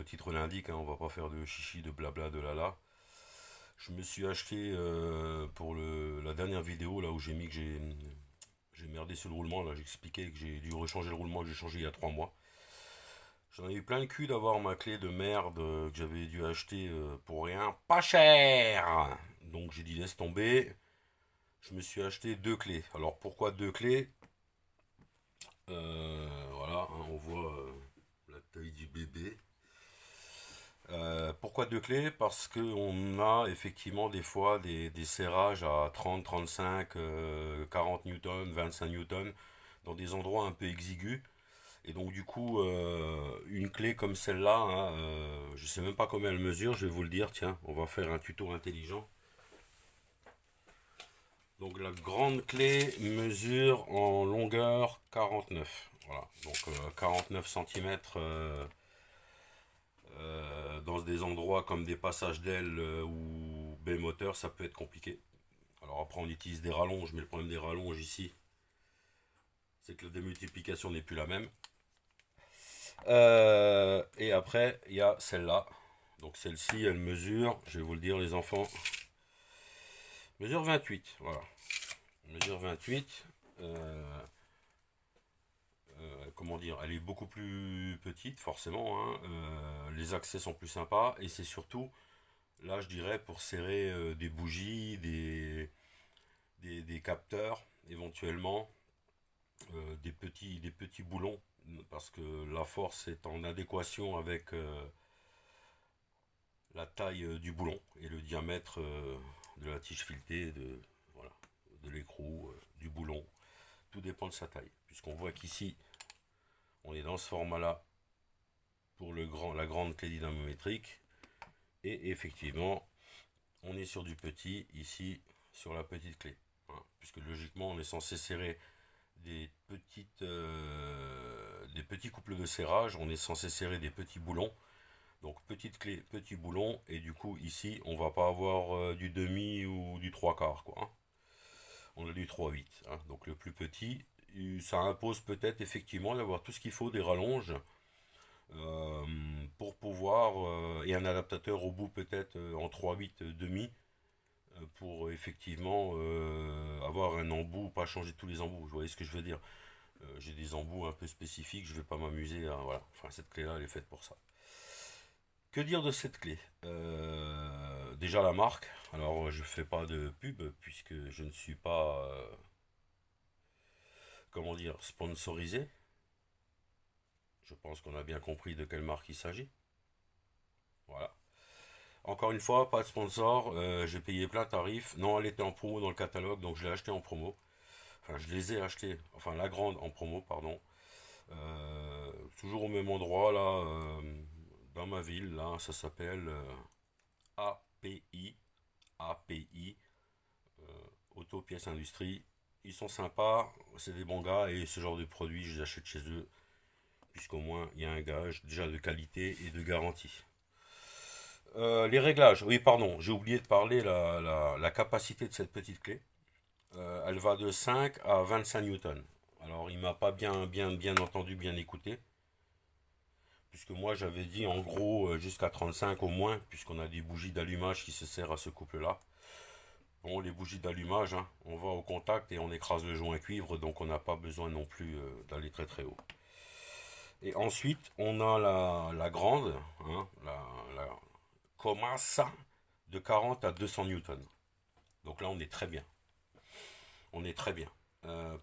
titre l'indique, hein, on va pas faire de chichi, de blabla, de lala. Je me suis acheté pour la dernière vidéo là où j'ai mis que j'ai merdé sur le roulement. Là, j'expliquais que j'ai dû rechanger le roulement que j'ai changé il y a 3 mois. J'en ai eu plein le cul d'avoir ma clé de merde que j'avais dû acheter pour rien, pas cher. Donc j'ai dit laisse tomber. Je me suis acheté deux clés. Alors pourquoi deux clés? Voilà, hein, on voit la taille du bébé. Pourquoi deux clés? Parce qu'on a effectivement des fois des serrages à 30, 35, 40 newtons, 25 newtons dans des endroits un peu exigus. Et donc du coup, une clé comme celle-là, hein, je sais même pas combien elle mesure, je vais vous le dire, tiens, on va faire un tuto intelligent. Donc la grande clé mesure en longueur 49. Voilà, donc 49 cm dans des endroits comme des passages d'ailes ou baie moteur, ça peut être compliqué. Alors après on utilise des rallonges, mais le problème des rallonges ici, c'est que la démultiplication n'est plus la même. Et après il y a celle-là. Donc celle-ci, elle mesure, je vais vous le dire les enfants, mesure 28. Voilà, mesure 28. Comment dire, elle est beaucoup plus petite forcément, hein. Les accès sont plus sympas et c'est surtout là je dirais pour serrer des bougies, des capteurs éventuellement, des petits boulons parce que la force est en adéquation avec la taille du boulon et le diamètre de la tige filetée, voilà, de l'écrou, du boulon. Tout dépend de sa taille. Puisqu'on voit qu'ici, on est dans ce format-là pour la grande clé dynamométrique. Et effectivement, on est sur du petit, ici, sur la petite clé. Hein, puisque logiquement, on est censé serrer des petits couples de serrage. On est censé serrer des petits boulons. Donc petite clé, petit boulon, et du coup ici on va pas avoir du demi ou du trois quarts quoi, hein. On a du 3/8, hein. Donc le plus petit, ça impose peut-être effectivement d'avoir tout ce qu'il faut, des rallonges, euh, pour pouvoir, et un adaptateur au bout peut-être en 3/8 demi, pour effectivement avoir un embout, pas changer tous les embouts, vous voyez ce que je veux dire. J'ai des embouts un peu spécifiques, je vais pas m'amuser à, voilà, enfin cette clé là elle est faite pour ça. Que dire de cette clé? Déjà la marque. Alors je fais pas de pub puisque je ne suis pas, comment dire, sponsorisé. Je pense qu'on a bien compris de quelle marque il s'agit. Voilà. Encore une fois, pas de sponsor. J'ai payé plein tarif. Non, elle était en promo dans le catalogue, donc je l'ai acheté en promo. Enfin, je les ai achetés. Enfin, la grande en promo, pardon. Toujours au même endroit là, dans ma ville. Là, ça s'appelle API. API, Auto Pièces Industrie. Ils sont sympas, c'est des bons gars et ce genre de produits, je les achète chez eux, puisqu'au moins il y a un gage déjà de qualité et de garantie. Les réglages, oui, pardon, j'ai oublié de parler la capacité de cette petite clé. Elle va de 5 à 25 newtons. Alors, il m'a pas bien entendu, bien écouté, puisque moi j'avais dit en gros jusqu'à 35 au moins, puisqu'on a des bougies d'allumage qui se servent à ce couple-là. Bon, les bougies d'allumage, hein, on va au contact et on écrase le joint cuivre, donc on n'a pas besoin non plus d'aller très très haut. Et ensuite, on a la grande, hein, la Comasa de 40 à 200 newtons. Donc là, on est très bien. On est très bien.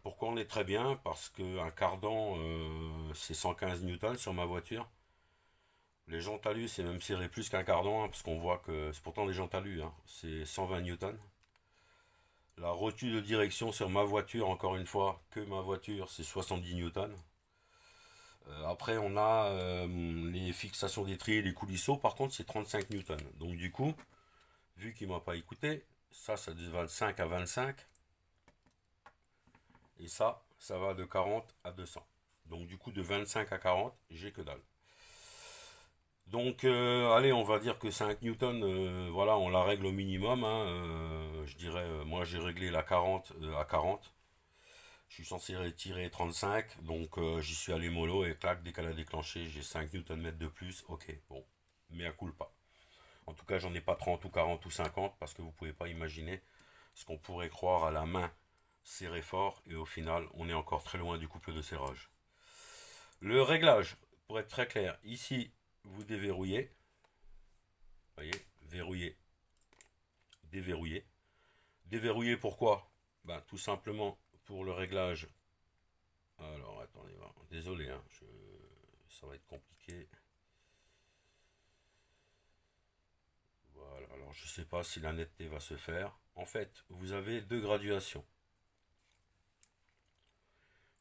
Pourquoi on est très bien? Parce qu'un cardan, c'est 115 newtons sur ma voiture. Les jantes talus, c'est même serré plus qu'un cardan, hein, parce qu'on voit que c'est pourtant des jantes talus, hein, c'est 120 newtons. La rotule de direction sur ma voiture, encore une fois, que ma voiture, c'est 70 newtons. Après, on a les fixations d'étrier, les coulisseaux, par contre, c'est 35 newtons. Donc, du coup, vu qu'il m'a pas écouté, ça de 25 à 25. Et ça va de 40 à 200. Donc, du coup, de 25 à 40, j'ai que dalle. Donc, allez, on va dire que 5 newtons, voilà, on la règle au minimum, hein, je dirais, moi j'ai réglé la 40 à 40. Je suis censé retirer 35, donc j'y suis allé mollo et clac, dès qu'elle a déclenché, j'ai 5 Nm de plus. Ok, bon, mais à coule pas. En tout cas, j'en ai pas 30 ou 40 ou 50 parce que vous pouvez pas imaginer ce qu'on pourrait croire à la main serré fort et au final, on est encore très loin du couple de serrage. Le réglage, pour être très clair, ici, vous déverrouillez. Voyez, verrouiller, déverrouiller. Déverrouiller pourquoi? Ben, tout simplement pour le réglage. Alors, attendez, désolé, hein, ça va être compliqué. Voilà, alors je ne sais pas si la netteté va se faire. En fait, vous avez deux graduations.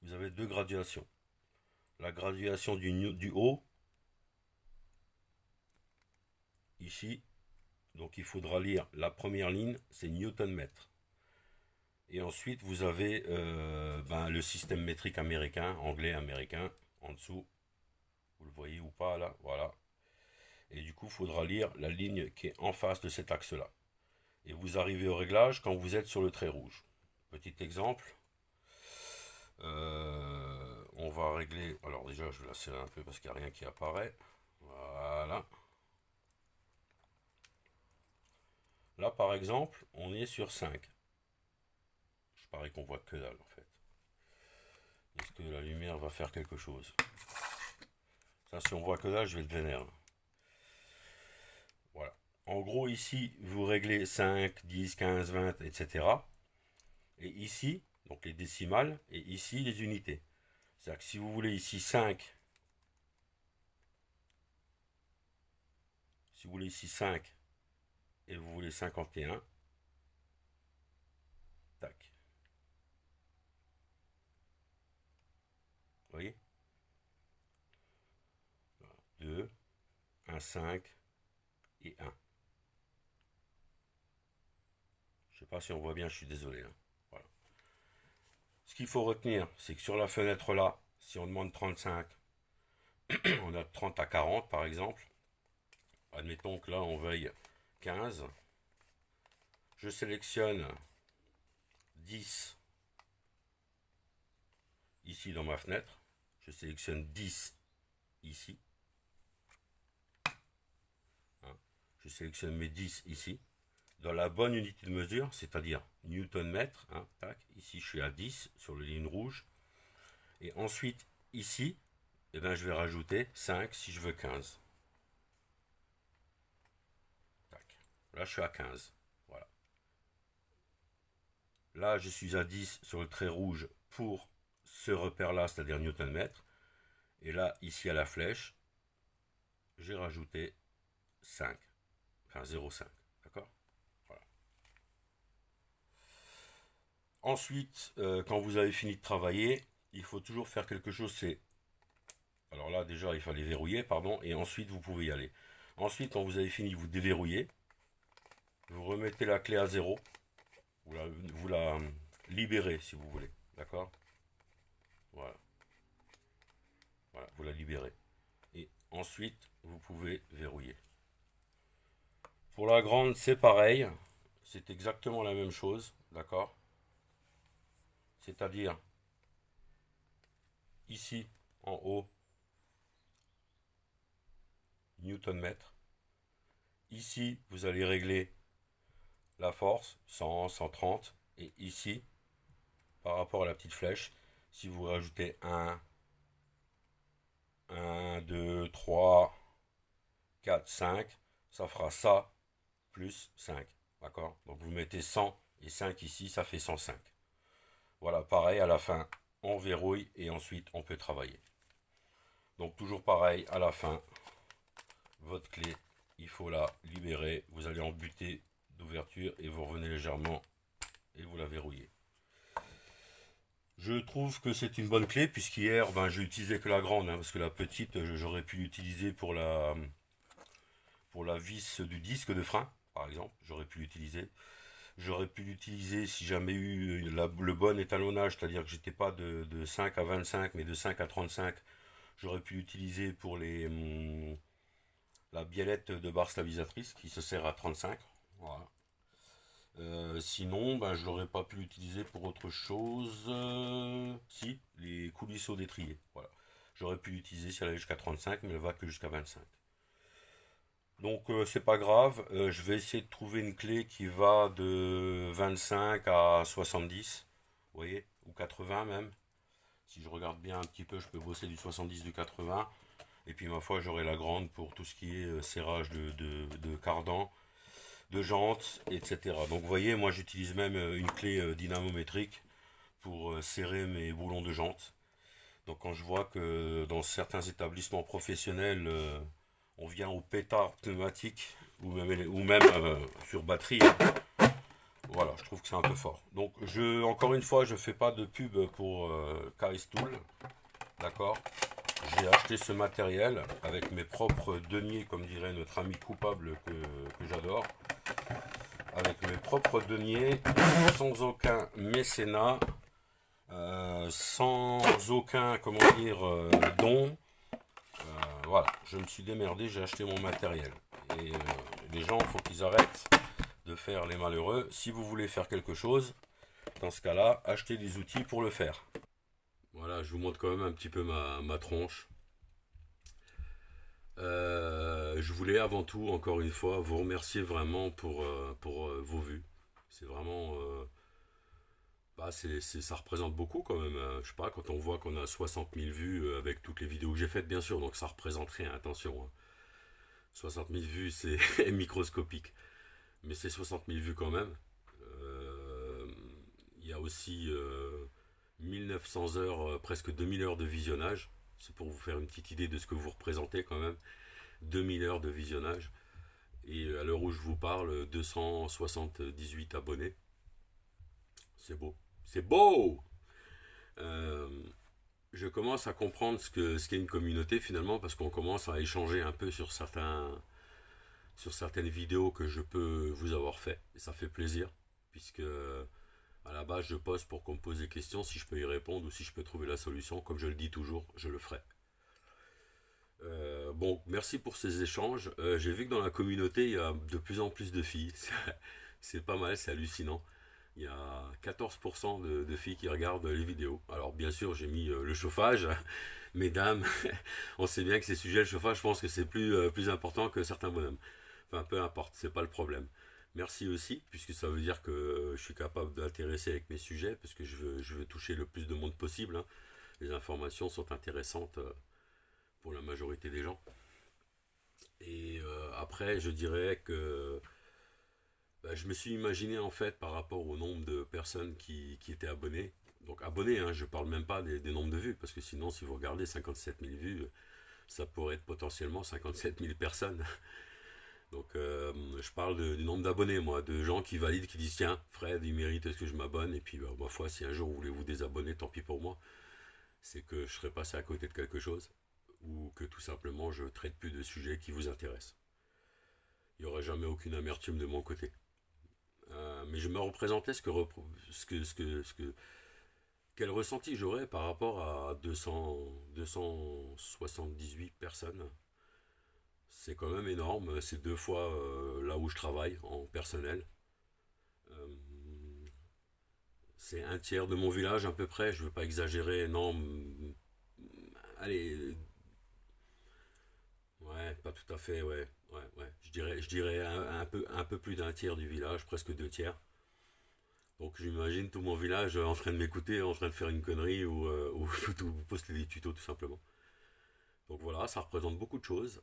Vous avez deux graduations. La graduation du haut, ici, donc il faudra lire la première ligne, c'est Newton-mètre. Et ensuite, vous avez le système métrique américain, anglais américain, en dessous. Vous le voyez ou pas là, voilà. Et du coup, il faudra lire la ligne qui est en face de cet axe-là. Et vous arrivez au réglage quand vous êtes sur le trait rouge. Petit exemple. On va régler. Alors déjà, je vais la serrer un peu parce qu'il n'y a rien qui apparaît. Voilà. Là, par exemple, on est sur 5. Je parie qu'on voit que dalle en fait. Est-ce que la lumière va faire quelque chose? Ça, si on voit que dalle, je vais être vénère. Voilà. En gros, ici, vous réglez 5, 10, 15, 20, etc. Et ici, donc les décimales, et ici, les unités. C'est-à-dire que si vous voulez ici 5, si vous voulez ici 5, et vous voulez 51, tac. Vous voyez? 2, 1, 5 et 1. Je ne sais pas si on voit bien, je suis désolé. Hein. Voilà. Ce qu'il faut retenir, c'est que sur la fenêtre là, si on demande 35, on a 30 à 40 par exemple. Admettons que là on veuille 15. Je sélectionne 10 ici dans ma fenêtre. Je sélectionne 10 ici. Hein. Je sélectionne mes 10 ici. Dans la bonne unité de mesure, c'est-à-dire Newton-mètre. Hein, tac. Ici je suis à 10 sur la ligne rouge. Et ensuite ici, eh ben, je vais rajouter 5 si je veux 15. Tac. Là je suis à 15. Voilà. Là je suis à 10 sur le trait rouge pour ce repère-là, c'est-à-dire Newton-mètre. Et là, ici à la flèche, j'ai rajouté 5. Enfin 0,5. D'accord? Voilà. Ensuite, quand vous avez fini de travailler, il faut toujours faire quelque chose, c'est... Alors là, déjà, il fallait verrouiller, pardon, et ensuite, vous pouvez y aller. Ensuite, quand vous avez fini, vous déverrouillez. Vous remettez la clé à 0. Vous la libérez, si vous voulez. D'accord? Voilà. Voilà, vous la libérez. Et ensuite, vous pouvez verrouiller. Pour la grande, c'est pareil. C'est exactement la même chose. D'accord? C'est-à-dire, ici, en haut, Newton-mètre. Ici, vous allez régler la force, 100, 130. Et ici, par rapport à la petite flèche, si vous rajoutez 1, 2, 3, 4, 5, ça fera ça plus 5. D'accord? Donc vous mettez 100 et 5 ici, ça fait 105. Voilà, pareil, à la fin, on verrouille et ensuite on peut travailler. Donc toujours pareil, à la fin, votre clé, il faut la libérer. Vous allez en butée d'ouverture et vous revenez légèrement et vous la verrouillez. Je trouve que c'est une bonne clé puisqu'hier, j'ai utilisé que la grande, hein, parce que la petite, j'aurais pu l'utiliser pour la vis du disque de frein, par exemple. J'aurais pu l'utiliser. J'aurais pu l'utiliser si jamais eu le bon étalonnage, c'est-à-dire que j'étais pas de 5 à 25, mais de 5 à 35. J'aurais pu l'utiliser pour la biellette de barre stabilisatrice qui se sert à 35. Voilà. Sinon, ben, je n'aurais pas pu l'utiliser pour autre chose. Si, les coulisseaux d'étrier. Voilà. J'aurais pu l'utiliser si elle allait jusqu'à 35, mais elle va que jusqu'à 25. Donc c'est pas grave, je vais essayer de trouver une clé qui va de 25 à 70, vous voyez, ou 80 même. Si je regarde bien un petit peu, je peux bosser du 70, du 80. Et puis ma foi, j'aurai la grande pour tout ce qui est serrage de cardan, de jantes, etc. Donc vous voyez, moi j'utilise même une clé dynamométrique pour serrer mes boulons de jantes. Donc quand je vois que dans certains établissements professionnels, on vient au pétard pneumatique ou même sur batterie, voilà, je trouve que c'est un peu fort. Donc encore une fois, je fais pas de pub pour Caristool, d'accord. J'ai acheté ce matériel avec mes propres deniers, comme dirait notre ami coupable que j'adore, avec mes propres deniers, sans aucun mécénat, sans aucun, comment dire, don. Voilà, je me suis démerdé, j'ai acheté mon matériel. Et les gens, il faut qu'ils arrêtent de faire les malheureux. Si vous voulez faire quelque chose, dans ce cas-là, achetez des outils pour le faire. Voilà, je vous montre quand même un petit peu ma tronche. Je voulais avant tout, encore une fois, vous remercier vraiment pour vos vues. C'est vraiment... ça représente beaucoup quand même. Je sais pas, quand on voit qu'on a 60 000 vues avec toutes les vidéos que j'ai faites, bien sûr, donc ça représente rien, attention, hein. 60 000 vues, c'est microscopique. Mais c'est 60 000 vues quand même. Euh, Il y a aussi 1900 heures, presque 2000 heures de visionnage. C'est pour vous faire une petite idée de ce que vous représentez quand même. 2000 heures de visionnage. Et à l'heure où je vous parle, 278 abonnés. C'est beau. C'est beau. Euh, je commence à comprendre ce qu'est une communauté finalement parce qu'on commence à échanger un peu sur certaines vidéos que je peux vous avoir fait. Et ça fait plaisir puisque à la base je poste pour qu'on me pose des questions, si je peux y répondre ou si je peux trouver la solution. Comme je le dis toujours, je le ferai. Bon, merci pour ces échanges. J'ai vu que dans la communauté, il y a de plus en plus de filles. C'est pas mal, c'est hallucinant. Il y a 14% de filles qui regardent les vidéos. Alors bien sûr, j'ai mis le chauffage. Mesdames, on sait bien que ces sujets, le chauffage, je pense que c'est plus important que certains bonhommes. Enfin, peu importe, c'est pas le problème. Merci aussi, puisque ça veut dire que je suis capable d'intéresser avec mes sujets, parce que je veux toucher le plus de monde possible, hein. Les informations sont intéressantes pour la majorité des gens. Et après, je dirais que bah, je me suis imaginé en fait par rapport au nombre de personnes qui étaient abonnées. Donc abonnés, hein, je parle même pas des nombres de vues, parce que sinon si vous regardez 57 000 vues, ça pourrait être potentiellement 57 000 personnes. Donc je parle du nombre d'abonnés, moi, de gens qui valident, qui disent tiens, Fred, il mérite est-ce que je m'abonne, et puis bah, ma foi, si un jour vous voulez vous désabonner, tant pis pour moi. C'est que je serais passé à côté de quelque chose, ou que tout simplement je traite plus de sujets qui vous intéressent. Il n'y aurait jamais aucune amertume de mon côté. Mais je me représentais quel ressenti j'aurais par rapport à 278 personnes. C'est quand même énorme. C'est deux fois là où je travaille en personnel. Euh, c'est un tiers de mon village à peu près. Je ne veux pas exagérer. Non, allez, ouais, pas tout à fait. Ouais, ouais, ouais. Je dirais un peu plus d'un tiers du village, presque deux tiers. Donc j'imagine tout mon village en train de m'écouter, en train de faire une connerie ou poster des tutos tout simplement. Donc voilà, ça représente beaucoup de choses.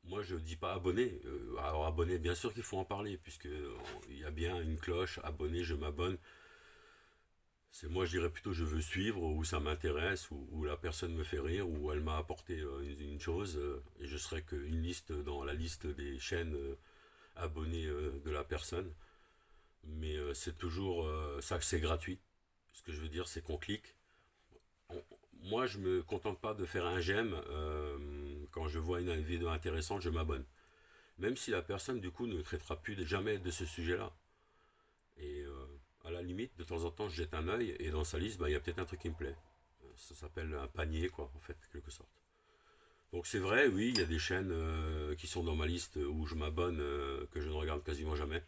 Moi je dis pas abonné. Alors abonné, bien sûr qu'il faut en parler, puisque il y a bien une cloche, abonné, je m'abonne. C'est moi je dirais plutôt je veux suivre, ou ça m'intéresse, ou la personne me fait rire, ou elle m'a apporté une chose, et je serai qu'une liste dans la liste des chaînes abonnées de la personne. Mais c'est toujours ça, c'est gratuit. Ce que je veux dire, c'est qu'on clique. On- Moi, je me contente pas de faire un j'aime. Quand je vois une vidéo intéressante, je m'abonne. Même si la personne, du coup, ne traitera plus jamais de ce sujet-là. Et à la limite, de temps en temps, je jette un œil et dans sa liste, bah, il y a peut-être un truc qui me plaît. Ça s'appelle un panier, quoi, en fait, quelque sorte. Donc c'est vrai, oui, il y a des chaînes qui sont dans ma liste où je m'abonne, que je ne regarde quasiment jamais.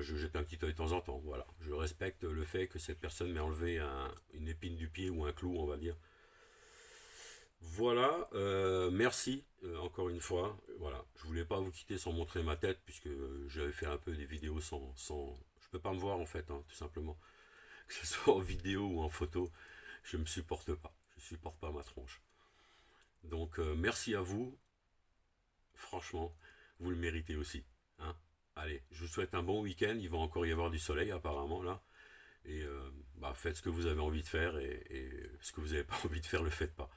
je jette un petit œil de temps en temps. Voilà. Je respecte le fait que cette personne m'ait enlevé une épine du pied ou un clou, on va dire. Voilà, merci encore une fois. Voilà, je voulais pas vous quitter sans montrer ma tête puisque j'avais fait un peu des vidéos sans. Je peux pas me voir en fait, hein, tout simplement. Que ce soit en vidéo ou en photo, je me supporte pas. Je supporte pas ma tronche. Donc merci à vous. Franchement, vous le méritez aussi. Hein. Allez, je vous souhaite un bon week-end. Il va encore y avoir du soleil apparemment là. Et faites ce que vous avez envie de faire et ce que vous n'avez pas envie de faire, le faites pas.